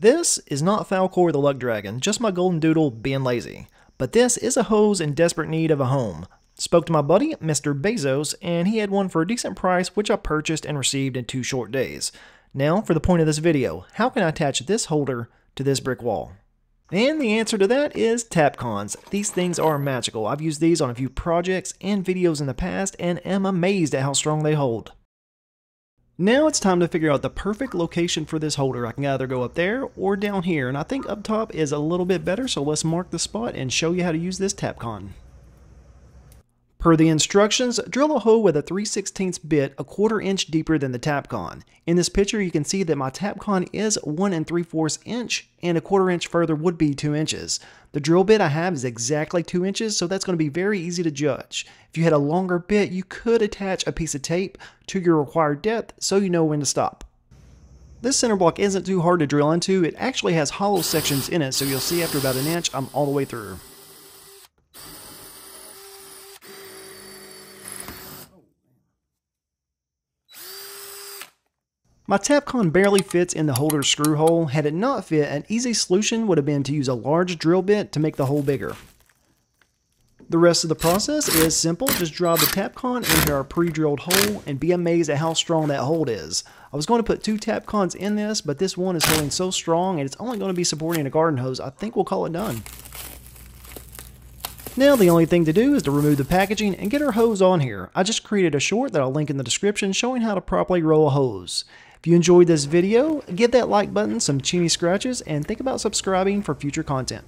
This is not Falcor the Luck Dragon, just my golden doodle being lazy. But this is a hose in desperate need of a home. Spoke to my buddy, Mr. Bezos, and he had one for a decent price, which I purchased and received in 2 short days. Now, for the point of this video, how can I attach this holder to this brick wall? And the answer to that is Tapcons. These things are magical. I've used these on a few projects and videos in the past and am amazed at how strong they hold. Now it's time to figure out the perfect location for this holder. I can either go up there or down here, and I think up top is a little bit better, so let's mark the spot and show you how to use this Tapcon. Per the instructions, drill a hole with a 3/16 bit a 1/4 inch deeper than the Tapcon. In this picture you can see that my Tapcon is 1 3/4 inch and a 1/4 inch further would be 2 inches. The drill bit I have is exactly 2 inches, so that's going to be very easy to judge. If you had a longer bit, you could attach a piece of tape to your required depth so you know when to stop. This center block isn't too hard to drill into. It actually has hollow sections in it, so you'll see after about 1 inch I'm all the way through. My Tapcon barely fits in the holder's screw hole. Had it not fit, an easy solution would have been to use a large drill bit to make the hole bigger. The rest of the process is simple. Just drive the Tapcon into our pre-drilled hole and be amazed at how strong that hold is. I was going to put 2 Tapcons in this, but this one is holding so strong and it's only going to be supporting a garden hose. I think we'll call it done. Now the only thing to do is to remove the packaging and get our hose on here. I just created a short that I'll link in the description showing how to properly roll a hose. If you enjoyed this video, give that like button some Chinny Scratches and think about subscribing for future content.